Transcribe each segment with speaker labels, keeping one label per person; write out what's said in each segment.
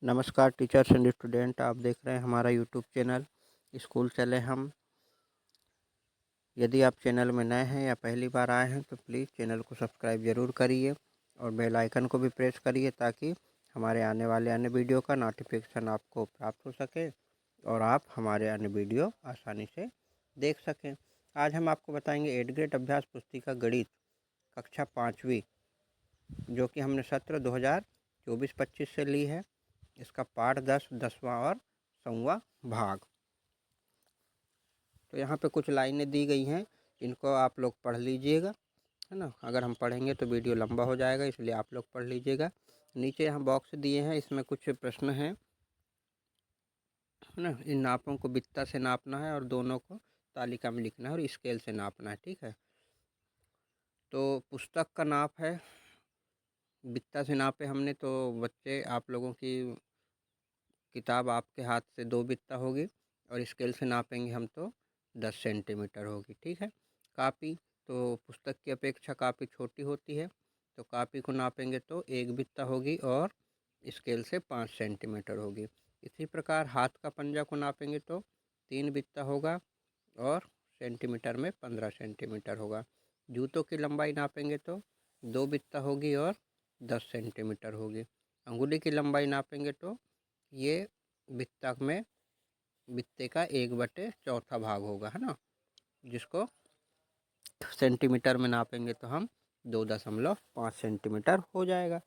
Speaker 1: नमस्कार teachers and student, आप देख रहे हैं हमारा यूट्यूब चैनल स्कूल चले हम। यदि आप चैनल में नए हैं या पहली बार आए हैं तो प्लीज़ चैनल को सब्सक्राइब ज़रूर करिए और बेल आइकन को भी प्रेस करिए ताकि हमारे आने वाले अन्य वीडियो का नोटिफिकेशन आपको प्राप्त हो सके और आप हमारे अन्य वीडियो आसानी से देख सकें। आज हम आपको बताएंगे 8th ग्रेड अभ्यास पुस्तिका गणित कक्षा 5वीं, जो कि हमने सत्र 2024-25 से ली है। इसका पाठ 10वां और 100वां भाग। तो यहाँ पे कुछ लाइनें दी गई हैं, इनको आप लोग पढ़ लीजिएगा, है ना। अगर हम पढ़ेंगे तो वीडियो लंबा हो जाएगा, इसलिए आप लोग पढ़ लीजिएगा। नीचे यहाँ बॉक्स दिए हैं, इसमें कुछ प्रश्न हैं, है ना। इन नापों को बित्ता से नापना है और दोनों को तालिका में लिखना है और स्केल से नापना है, ठीक है। तो पुस्तक का नाप है, बित्ता से नापे हमने तो बच्चे आप लोगों की किताब आपके हाथ से 2 बित्ता होगी और स्केल से नापेंगे हम तो 10 सेंटीमीटर होगी, ठीक है। कापी, तो पुस्तक की अपेक्षा काफ़ी छोटी होती है, तो कापी को नापेंगे तो 1 बित्ता होगी और स्केल से 5 सेंटीमीटर होगी। इसी प्रकार हाथ का पंजा को नापेंगे तो 3 बित्ता होगा और सेंटीमीटर में 15 सेंटीमीटर होगा। जूतों की लंबाई नापेंगे तो 2 बित्ता होगी और 10 सेंटीमीटर होगी। अंगुली की लंबाई नापेंगे तो ये बित्ता में बित्ते का 1/4 भाग होगा, है ना, जिसको सेंटीमीटर में नापेंगे तो हम 2.5 सेंटीमीटर हो जाएगा।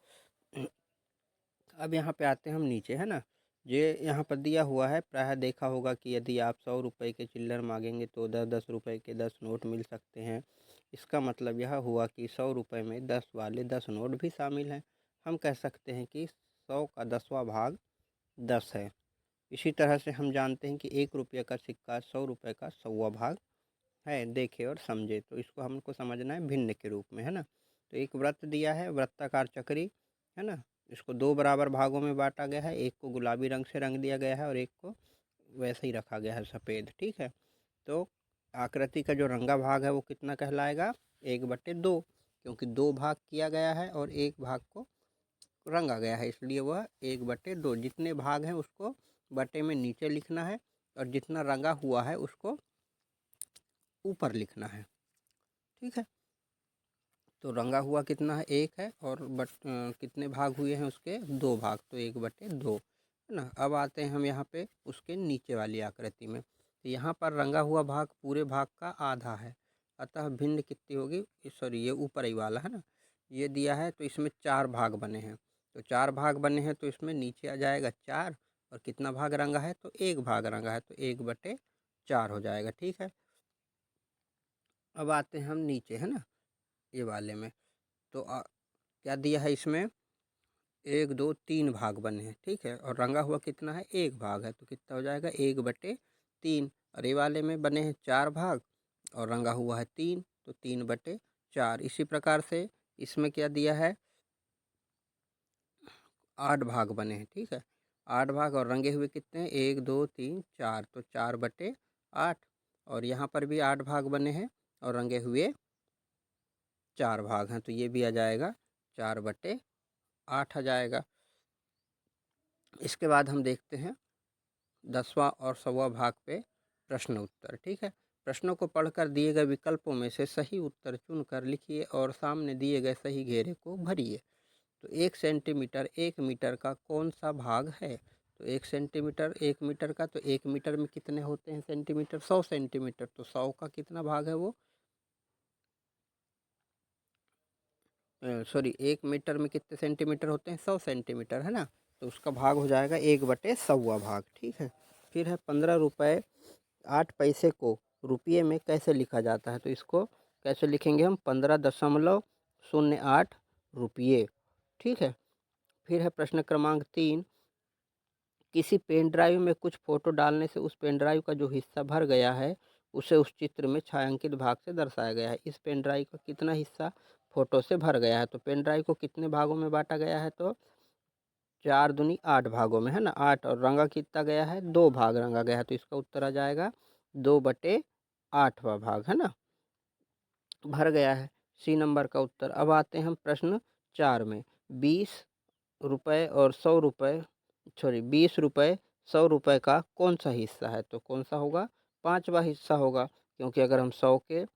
Speaker 1: अब यहाँ पे आते हैं हम नीचे, है ना। ये यहाँ पर दिया हुआ है, प्रायः देखा होगा कि यदि आप 100 रुपये के चिल्लर मांगेंगे तो 10-10 रुपये के 10 नोट मिल सकते हैं। इसका मतलब यह हुआ कि 100 रुपये में 10 वाले 10 नोट भी शामिल हैं। हम कह सकते हैं कि 100 का 10वां भाग 10 है। इसी तरह से हम जानते हैं कि 1 रुपये का सिक्का 100 रुपये का 100वां भाग है। देखे और समझे, तो इसको हमको समझना है भिन्न के रूप में, है ना। तो एक वृत्त दिया है, वृत्ताकार चक्री, है ना। इसको 2 बराबर भागों में बांटा गया है, एक को गुलाबी रंग से रंग दिया गया है और एक को वैसे ही रखा गया है सफ़ेद, ठीक है। तो आकृति का जो रंगा भाग है वो कितना कहलाएगा, 1/2, क्योंकि 2 भाग किया गया है और 1 भाग को रंगा गया है, इसलिए वह 1/2। जितने भाग हैं उसको बटे में नीचे लिखना है और जितना रंगा हुआ है उसको ऊपर लिखना है, ठीक है। तो रंगा हुआ कितना है, 1 है और कितने भाग हुए हैं उसके, 2 भाग, तो 1/2, है ना। अब आते हैं हम यहाँ पे उसके नीचे वाली आकृति में। तो यहाँ पर रंगा हुआ भाग पूरे भाग का आधा है, अतः भिन्न कितनी होगी, सॉरी ये ऊपर ही वाला है ना, ये दिया है तो इसमें 4 भाग बने हैं। तो 4 भाग बने हैं तो इसमें नीचे आ जाएगा 4 और कितना भाग रंगा है, तो 1 भाग रंगा है, तो 1/4 हो जाएगा, ठीक है। अब आते हैं हम नीचे, है ना, ये वाले में। तो क्या दिया है इसमें, 1 2 3 भाग बने हैं, ठीक है, और रंगा हुआ कितना है, 1 भाग है, तो कितना हो जाएगा 1/3। और ये वाले में बने हैं 4 भाग और रंगा हुआ है 3, तो 3/4। इसी प्रकार से इसमें क्या दिया है, 8 भाग बने हैं, ठीक है, 8 भाग और रंगे हुए कितने हैं, 1 2 3 4, तो 4/8। और यहाँ पर भी 8 भाग बने हैं और रंगे हुए 4 भाग हैं, तो ये भी आ जाएगा 4/8 आ जाएगा। इसके बाद हम देखते हैं 10वां और 100वां भाग पे प्रश्न उत्तर, ठीक है। प्रश्नों को पढ़कर दिए गए विकल्पों में से सही उत्तर चुनकर लिखिए और सामने दिए गए सही घेरे को भरिए। तो 1 सेंटीमीटर 1 मीटर का कौन सा भाग है, तो 1 सेंटीमीटर 1 मीटर का, तो 1 मीटर में कितने होते हैं सेंटीमीटर, 100 सेंटीमीटर, तो 100 का कितना भाग है वो, सॉरी 1 मीटर में कितने सेंटीमीटर होते हैं, 100 सेंटीमीटर, है ना। तो उसका भाग हो जाएगा 1/100वां भाग, ठीक है। फिर है 15 रुपये 8 पैसे को रुपये में कैसे लिखा जाता है, तो इसको कैसे लिखेंगे हम, 15.08 रुपये, ठीक है। फिर है प्रश्न क्रमांक 3, किसी पेन ड्राइव में कुछ फ़ोटो डालने से उस पेन ड्राइव का जो हिस्सा भर गया है उसे उस चित्र में छायांकित भाग से दर्शाया गया है। इस पेन ड्राइव का कितना हिस्सा फ़ोटो से भर गया है, तो पेन ड्राइव को कितने भागों में बांटा गया है, तो 4 दूनी 8 भागों में, है ना, 8, और रंगा कितना गया है, 2 भाग रंगा गया है, तो इसका उत्तर आ जाएगा 2/8वां भाग, है ना, भर गया है, सी नंबर का उत्तर। अब आते हैं हम प्रश्न 4 में, 20 रुपये और 100 रुपये सॉरी 20 रुपये 100 रुपये का कौन सा हिस्सा है? तो कौन सा होगा? 5वां हिस्सा होगा, क्योंकि अगर हम 100 के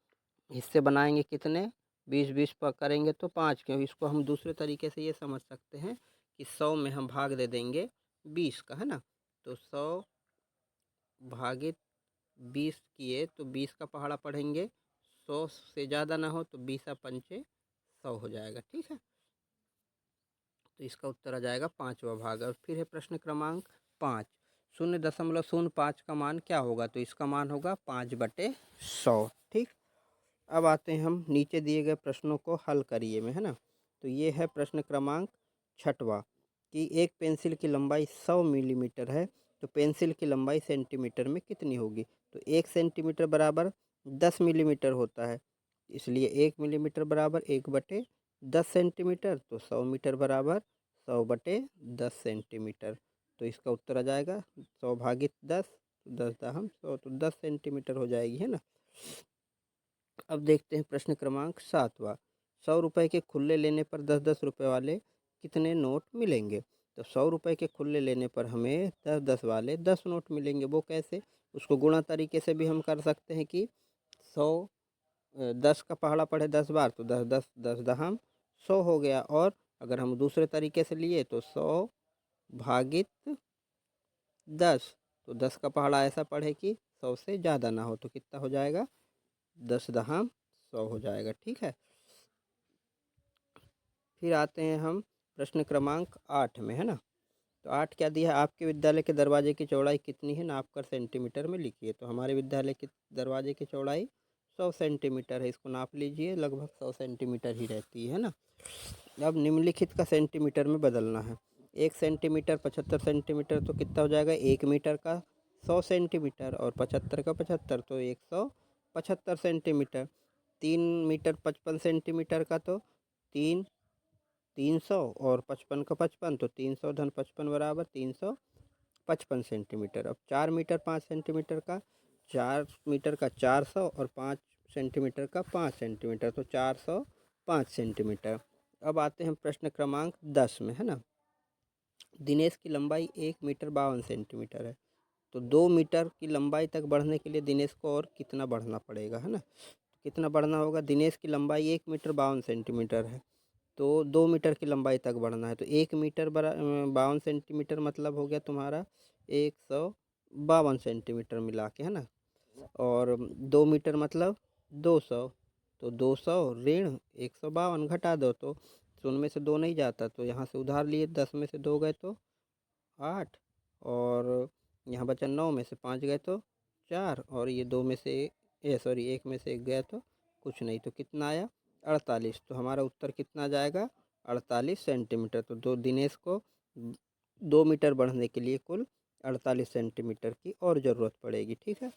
Speaker 1: हिस्से बनाएंगे कितने, 20-20 पर करेंगे तो 5, क्योंकि इसको हम दूसरे तरीके से ये समझ सकते हैं कि 100 में हम भाग दे देंगे 20 का, है ना। तो 100 भागित 20 किए तो 20 का पहाड़ा पढ़ेंगे, 100 से ज़्यादा ना हो तो 20 पंचे 100 हो जाएगा, ठीक है। तो इसका उत्तर आ जाएगा 5वां भाग। और फिर है प्रश्न क्रमांक 5, 0.05 का मान क्या होगा? तो इसका मान होगा 5/100, ठीक। अब आते हैं हम नीचे दिए गए प्रश्नों को हल करिए में, है ना। तो ये है प्रश्न क्रमांक 6वां कि एक पेंसिल की लंबाई 100 मिलीमीटर है, तो पेंसिल की लंबाई सेंटीमीटर में कितनी होगी? तो 1 सेंटीमीटर बराबर 10 मिलीमीटर होता है, इसलिए 1 मिलीमीटर बराबर 1/10 सेंटीमीटर, तो 100 मीटर बराबर 100/10 सेंटीमीटर। तो इसका उत्तर आ जाएगा 100 भागित 10, 10×100, तो 10 सेंटीमीटर हो जाएगी, है ना। अब देखते हैं प्रश्न क्रमांक 7वां, 100 रुपये के खुले लेने पर 10-10 रुपये वाले कितने नोट मिलेंगे? तो 100 रुपये के खुले लेने पर हमें 10-10 वाले 10 नोट मिलेंगे। वो कैसे? उसको गुणा तरीके से भी हम कर सकते हैं कि 100 10 का पहाड़ा पढ़े 10 बार, तो 10 100 हो गया। और अगर हम दूसरे तरीके से लिए तो 100 भागित 10, तो 10 का पहाड़ा ऐसा पढ़े कि 100 से ज़्यादा ना हो, तो कितना हो जाएगा? 10×100 हो जाएगा, ठीक है। फिर आते हैं हम प्रश्न क्रमांक 8 में, है ना। तो 8 क्या दिया है? आपके विद्यालय के दरवाजे की चौड़ाई कितनी है, नाप कर सेंटीमीटर में लिखिए। तो हमारे विद्यालय के दरवाजे की चौड़ाई 100 सेंटीमीटर है, इसको नाप लीजिए, लगभग 100 सेंटीमीटर ही रहती है ना। अब निम्नलिखित का सेंटीमीटर में बदलना है। 1 सेंटीमीटर 75 सेंटीमीटर, तो कितना हो जाएगा? 1 मीटर का 100 सेंटीमीटर, और 75 का 75, तो 175 सेंटीमीटर। 3 मीटर 55 सेंटीमीटर का, तो 3 300, और 55 का 55, तो 300 धन 55 बराबर 355 सेंटीमीटर। अब 4 मीटर 5 सेंटीमीटर का, 4 मीटर का 400, और 5 सेंटीमीटर का 5 सेंटीमीटर, तो 405 सेंटीमीटर। अब आते हैं प्रश्न क्रमांक 10 में, है ना। दिनेश की लंबाई 1 मीटर 52 सेंटीमीटर है, तो 2 मीटर की लंबाई तक बढ़ने के लिए दिनेश को और कितना बढ़ना पड़ेगा, है ना। तो कितना बढ़ना होगा? दिनेश की लंबाई 1 मीटर 52 सेंटीमीटर है, तो 2 मीटर की लंबाई तक बढ़ना है, तो 1 मीटर 52 सेंटीमीटर मतलब हो गया तुम्हारा 152 सेंटीमीटर मिला के, है ना। और 2 मीटर मतलब 200, तो 200 ऋण 152 घटा दो, तो शून्य में से 2 नहीं जाता, तो यहाँ से उधार लिए 10 में से 2 गए तो 8, और यहाँ बचा 9 में से 5 गए तो 4, और ये 2 में से सॉरी 1 में से 1 गया तो कुछ नहीं, तो कितना आया? 48। तो हमारा उत्तर कितना आ जाएगा? 48 सेंटीमीटर। तो दो दिनेश को 2 मीटर बढ़ने के लिए कुल 48 सेंटीमीटर की और ज़रूरत पड़ेगी, ठीक है।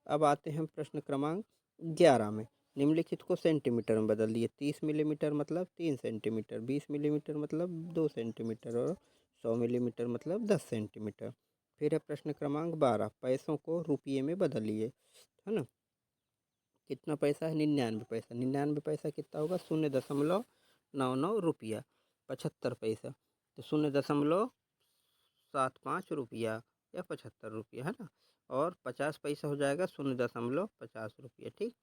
Speaker 1: अब आते हैं प्रश्न क्रमांक 11 में। निम्नलिखित को सेंटीमीटर में बदल दिए। 30 मिलीमीटर मतलब 3 सेंटीमीटर, 20 मिलीमीटर मतलब 2 सेंटीमीटर, और 100 मिलीमीटर मतलब 10 सेंटीमीटर। फिर है प्रश्न क्रमांक 12, पैसों को रुपये में बदलिए, है ना। कितना पैसा है? 99 पैसा। 99 पैसा कितना होगा? 0.99 रुपया। 75 पैसा, तो 0.75 रुपया या 75 रुपया, है ना। और 50 पैसा हो जाएगा 0.50 रुपया, ठीक।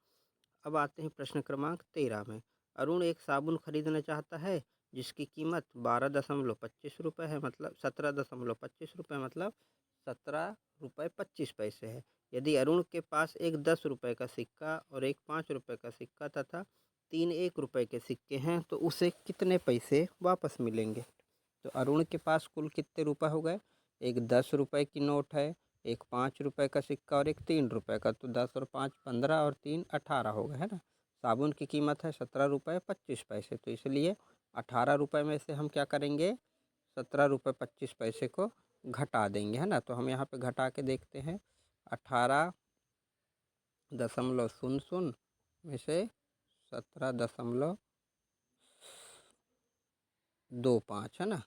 Speaker 1: अब आते हैं प्रश्न क्रमांक 13 में। अरुण एक साबुन खरीदना चाहता है जिसकी कीमत 12.25 रुपये है, मतलब 17.25 रुपये, मतलब 17 रुपये 25 पैसे है। यदि अरुण के पास एक 10 रुपये का सिक्का और एक 5 रुपये का सिक्का तथा 3 1 रुपये के सिक्के हैं, तो उसे कितने पैसे वापस मिलेंगे? तो अरुण के पास कुल कितने रुपए हो गए? एक 10 रुपये की नोट है, एक 5 रुपये का सिक्का, और एक 3 रुपये का, तो 10 और 5 15, और 3 18 हो गए, है ना। साबुन की कीमत है 17 रुपये 25 पैसे, तो इसलिए 18 रुपये में से हम क्या करेंगे? 17 रुपये 25 पैसे को घटा देंगे, है ना। तो हम यहाँ पे घटा के देखते हैं। 18.00 में से 17.25, है ना।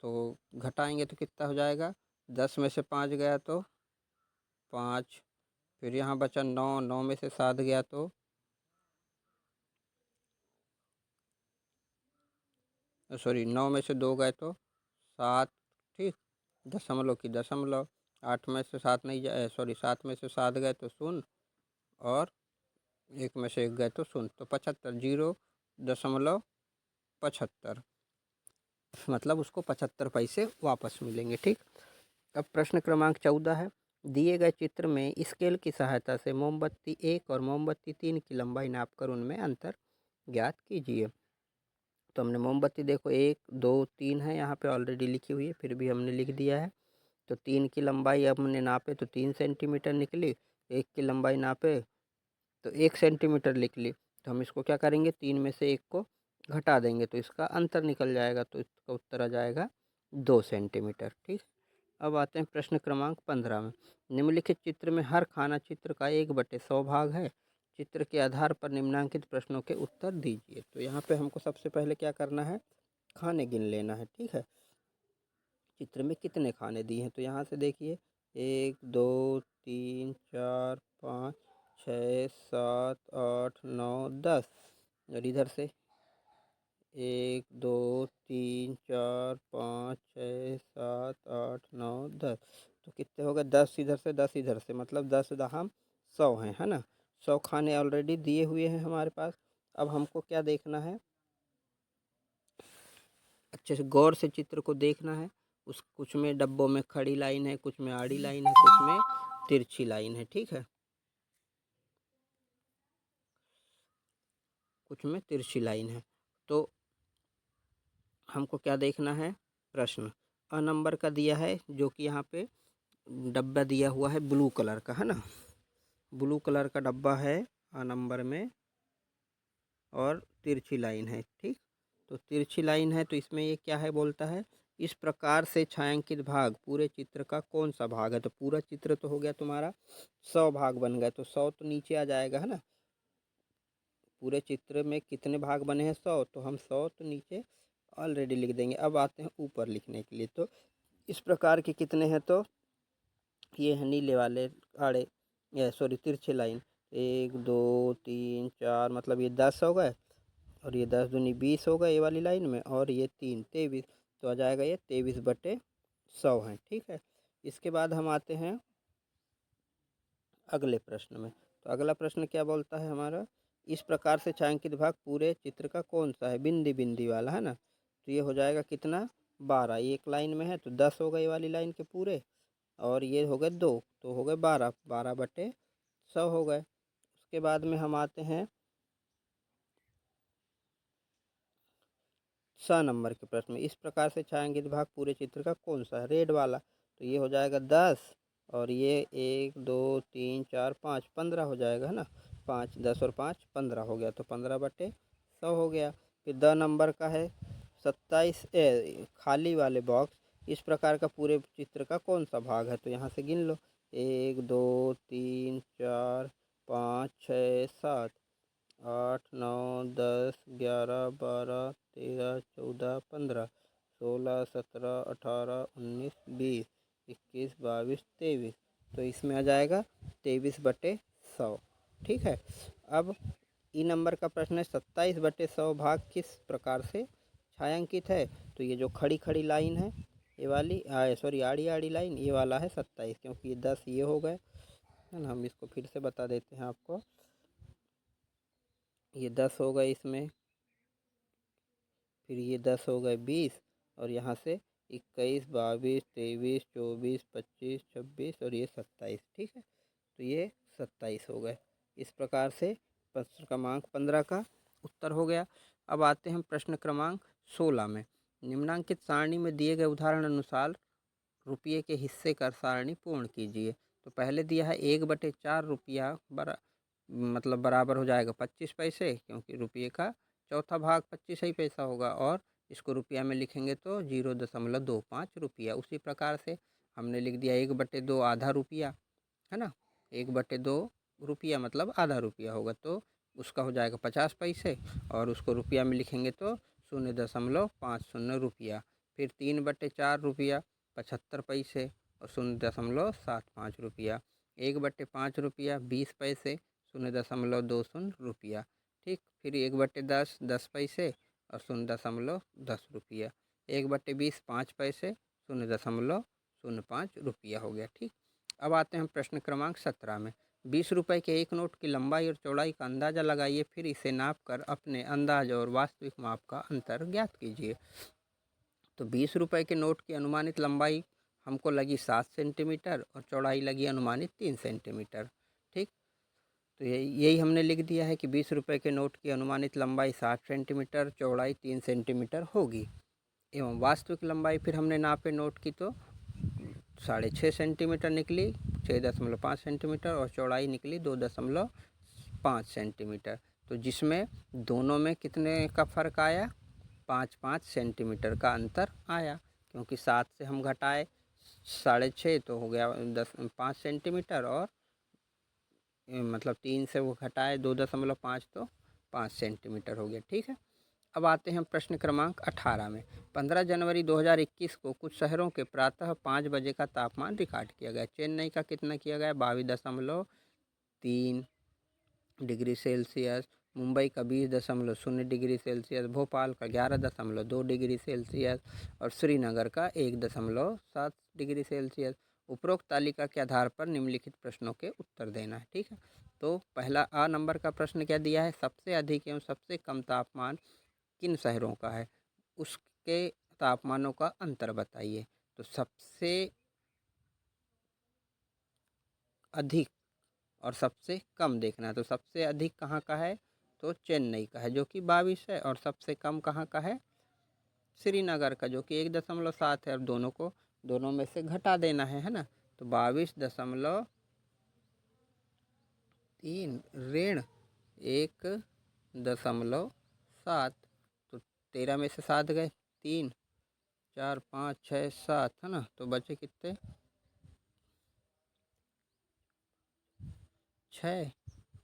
Speaker 1: तो घटाएंगे तो कितना हो जाएगा? 10 में से 5 गया तो 5, फिर यहाँ बचा 9, 9 में से 7 गया तो सॉरी 9 में से 2 गए तो 7, ठीक। दशमलव की दशमलव, 8 में से 7 नहीं जाए, सॉरी 7 में से 7 गए तो शून्य, और 1 में से 1 गए तो शून्य, तो 75, 0.75, मतलब उसको 75 पैसे वापस मिलेंगे। ठीक। अब प्रश्न क्रमांक 14 है, दिए गए चित्र में स्केल की सहायता से मोमबत्ती 1 और मोमबत्ती 3 की लंबाई नापकर उनमें अंतर ज्ञात कीजिए। तो हमने मोमबत्ती देखो 1 2 3 है यहाँ पे ऑलरेडी लिखी हुई है, फिर भी हमने लिख दिया है। तो 3 की लंबाई अब हमने नापे तो 3 सेंटीमीटर निकली, 1 की लंबाई नापे तो 1 सेंटीमीटर लिख ली। तो हम इसको क्या करेंगे, 3 में से 1 को घटा देंगे तो इसका अंतर निकल जाएगा, तो इसका उत्तर आ जाएगा 2 सेंटीमीटर। ठीक। अब आते हैं प्रश्न क्रमांक 15 में, निम्नलिखित चित्र में हर खाना चित्र का 1/100 भाग है, चित्र के आधार पर निम्नांकित प्रश्नों के उत्तर दीजिए। तो यहाँ पे हमको सबसे पहले क्या करना है, खाने गिन लेना है। ठीक है, चित्र में कितने खाने दिए हैं, तो यहाँ से देखिए 1 2 3 4 5 6 7 8 9 10, और इधर से 1 2 3 4 5 6 7 8 9 10, तो कितने हो गए, 10 इधर से 10 इधर से, मतलब 10 दहम 100 हैं, है ना। 100 खाने ऑलरेडी दिए हुए हैं हमारे पास। अब हमको क्या देखना है, अच्छे से गौर से चित्र को देखना है। उस कुछ में डब्बों में खड़ी लाइन है, कुछ में आड़ी लाइन है, कुछ में तिरछी लाइन है। ठीक है, कुछ में तिरछी लाइन है। तो हमको क्या देखना है, प्रश्न अ नंबर का दिया है, जो कि यहाँ पे डब्बा दिया हुआ है ब्लू कलर का, है ना, ब्लू कलर का डब्बा है अ नंबर में, और तिरछी लाइन है। ठीक, तो तिरछी लाइन है तो इसमें ये क्या है, बोलता है इस प्रकार से छायांकित भाग पूरे चित्र का कौन सा भाग है। तो पूरा चित्र तो हो गया तुम्हारा 100 भाग बन गए, तो 100 तो नीचे आ जाएगा, है ना। पूरे चित्र में कितने भाग बने हैं, 100, तो हम 100 तो नीचे ऑलरेडी लिख देंगे। अब आते हैं ऊपर लिखने के लिए, तो इस प्रकार के कितने हैं, तो ये है नीले वाले आड़े, ये सॉरी तिरछे लाइन, 1 2 3 4, मतलब ये 10 हो गए, और ये 10 दूनी 20 हो गए ये वाली लाइन में, और ये 3 23, तो आ जाएगा ये 23/100 है। ठीक है, इसके बाद हम आते हैं अगले प्रश्न में। तो अगला प्रश्न क्या बोलता है हमारा, इस प्रकार से छायांकित भाग पूरे चित्र का कौन सा है, बिंदी बिंदी वाला, है ना। तो ये हो जाएगा कितना, 12, एक लाइन में है तो 10 हो गए ये वाली लाइन के पूरे, और ये हो गए 2, तो हो गए 12, 12/100 हो गए। उसके बाद में हम आते हैं 6 नंबर के प्रश्न में, इस प्रकार से छायांकित भाग पूरे चित्र का कौन सा है, रेड वाला। तो ये हो जाएगा 10, और ये 1 2 3 4 5, 15 हो जाएगा, है ना। 5 10 और 5 15 हो गया, तो 15/100 हो गया। फिर 10 नंबर का है 27, खाली वाले बॉक्स, इस प्रकार का पूरे चित्र का कौन सा भाग है। तो यहाँ से गिन लो, 1 2 3 4 5 6 7 8 9 10 11 12 13 14 15 16 17 18 19 20 21 22 23, तो इसमें आ जाएगा 23/100। ठीक है, अब ई नंबर का प्रश्न है 27/100 भाग किस प्रकार से छायांकित है। तो ये जो खड़ी खड़ी लाइन है, ये वाली सॉरी आड़ी आड़ी लाइन, ये वाला है 27, क्योंकि ये 10 ये हो गए, है ना। हम इसको फिर से बता देते हैं आपको, ये 10 हो गए इसमें, फिर ये 10 हो गए 20, और यहाँ से 21 22 23 24 25 26, और ये 27। ठीक है, तो ये 27 हो गए। इस प्रकार से प्रश्न क्रमांक 15 का उत्तर हो गया। अब आते हैं प्रश्न क्रमांक 16 में, निम्नांकित सारणी में दिए गए उदाहरण अनुसार रुपये के हिस्से का सारणी पूर्ण कीजिए। तो पहले दिया है 1/4 रुपया मतलब बराबर हो जाएगा 25 पैसे, क्योंकि रुपये का चौथा भाग 25 ही पैसा होगा, और इसको रुपया में लिखेंगे तो 0.25 रुपया। उसी प्रकार से हमने लिख दिया 1/2 आधा रुपया, है ना। 1/2 रुपया मतलब आधा रुपया होगा, तो उसका हो जाएगा 50 पैसे, और उसको रुपया में लिखेंगे तो 0.50 रुपया। फिर 3/4 रुपया 75 पैसे, और 0.75 रुपया। 1/5 रुपया 20 पैसे, 0.20 रुपया। ठीक, फिर 1/10 10 पैसे, और 0.10 रुपया। 1/20 5 पैसे, 0.05 रुपया हो गया। ठीक, अब आते हैं प्रश्न क्रमांक 17 में। 20 रुपये के एक नोट की लंबाई और चौड़ाई का अंदाज़ा लगाइए, फिर इसे नाप कर अपने अंदाज और वास्तविक माप का अंतर ज्ञात कीजिए। तो 20 रुपये के नोट की अनुमानित लंबाई हमको लगी 7 सेंटीमीटर और चौड़ाई लगी अनुमानित 3 सेंटीमीटर। ठीक, तो यही हमने लिख दिया है कि 20 रुपये के नोट की अनुमानित लंबाई 60 सेंटीमीटर, चौड़ाई 3 सेंटीमीटर होगी एवं वास्तविक लंबाई फिर हमने नापे नोट की तो 6.5 सेंटीमीटर निकली, 6.5 सेंटीमीटर, और चौड़ाई निकली 2.5 सेंटीमीटर। तो जिसमें दोनों में कितने का फ़र्क आया, 5-5 सेंटीमीटर का अंतर आया, क्योंकि 7 से हम घटाए 6.5 तो हो गया 5 सेंटीमीटर, और मतलब 3 से वो घटाए 2.5 तो 5 सेंटीमीटर हो गया। ठीक है, अब आते हैं प्रश्न क्रमांक 18 में। 15 जनवरी 2021 को कुछ शहरों के प्रातः 5 बजे का तापमान रिकॉर्ड किया गया। चेन्नई का कितना किया गया, 22.3 डिग्री सेल्सियस, मुंबई का 20.0 डिग्री सेल्सियस, भोपाल का 11.2 डिग्री सेल्सियस और श्रीनगर का 1.7 डिग्री सेल्सियस। उपरोक्त तालिका के आधार पर निम्नलिखित प्रश्नों के उत्तर देना है। ठीक है, तो पहला आ नंबर का प्रश्न क्या दिया है, सबसे अधिक एवं सबसे कम तापमान किन शहरों का है, उसके तापमानों का अंतर बताइए। तो सबसे अधिक और सबसे कम देखना है। तो सबसे अधिक कहाँ का है, तो चेन्नई का है जो कि 22 है, और सबसे कम कहाँ का है, श्रीनगर का जो कि 1.7 है। और दोनों में से घटा देना है ना। तो 22.3 ऋण 1.7, तो 13 में से 7 गए, 3 4 5 6 7 है ना, तो बचे कितने, 6,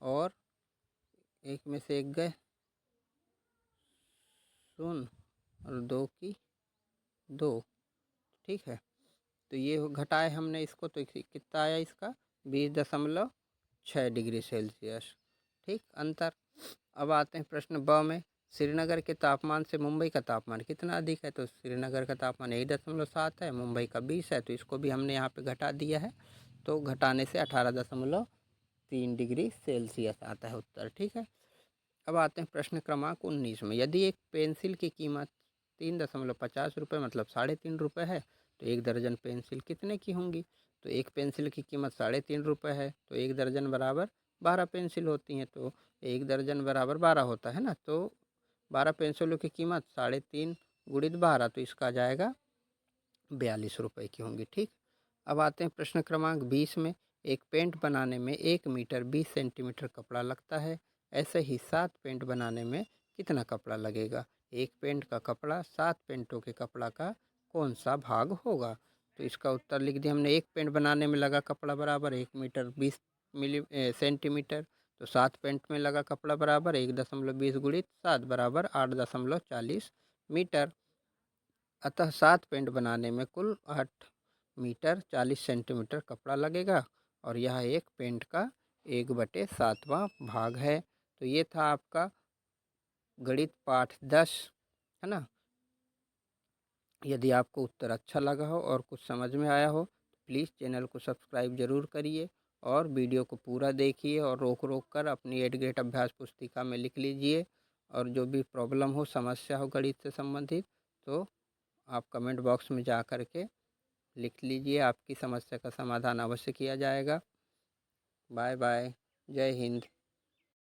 Speaker 1: और एक में से एक गए, 0 और 2 की 2। ठीक है, तो ये घटाए हमने इसको, तो कितना आया इसका, 20.6 डिग्री सेल्सियस। ठीक, अंतर। अब आते हैं प्रश्न ब में। श्रीनगर के तापमान से मुंबई का तापमान कितना अधिक है, तो श्रीनगर का तापमान 1.7 है, मुंबई का 20 है, तो इसको भी हमने यहाँ पे घटा दिया है, तो घटाने से 18.3 डिग्री सेल्सियस आता है उत्तर। ठीक है, अब आते हैं प्रश्न क्रमांक 19 में। यदि एक पेंसिल की कीमत 3.50 रुपये मतलब 3.5 रुपये है, तो एक दर्जन पेंसिल कितने की होंगी। तो एक पेंसिल की कीमत 3.5 रुपये है, तो एक दर्जन बराबर 12 पेंसिल होती हैं, तो एक दर्जन बराबर 12 होता है ना। तो 12 पेंसिलों की कीमत 3.5 गुणित 12, तो इसका आ जाएगा 42 रुपये की होंगी। ठीक, अब आते हैं प्रश्न क्रमांक 20 में। एक पेंट बनाने में 1 मीटर 20 सेंटीमीटर कपड़ा लगता है, ऐसे ही 7 पेंट बनाने में कितना कपड़ा लगेगा। एक पेंट का कपड़ा 7 पेंटों के कपड़ा का कौन सा भाग होगा। तो इसका उत्तर लिख दिया हमने। एक पेंट बनाने में लगा कपड़ा बराबर 1 मीटर 20 सेंटीमीटर, तो 7 पेंट में लगा कपड़ा बराबर 1.20 गुणित 7 बराबर 8.40 मीटर। अतः 7 पेंट बनाने में कुल 8 मीटर 40 सेंटीमीटर कपड़ा लगेगा, और यह एक पेंट का 1/7वां भाग है। तो ये था आपका गणित पाठ 10, है ना। यदि आपको उत्तर अच्छा लगा हो और कुछ समझ में आया हो तो प्लीज़ चैनल को सब्सक्राइब ज़रूर करिए, और वीडियो को पूरा देखिए, और रोक रोक कर अपनी एड गेट अभ्यास पुस्तिका में लिख लीजिए। और जो भी प्रॉब्लम हो, समस्या हो गणित से संबंधित, तो आप कमेंट बॉक्स में जा कर के लिख लीजिए, आपकी समस्या का समाधान अवश्य किया जाएगा। बाय बाय, जय हिंद।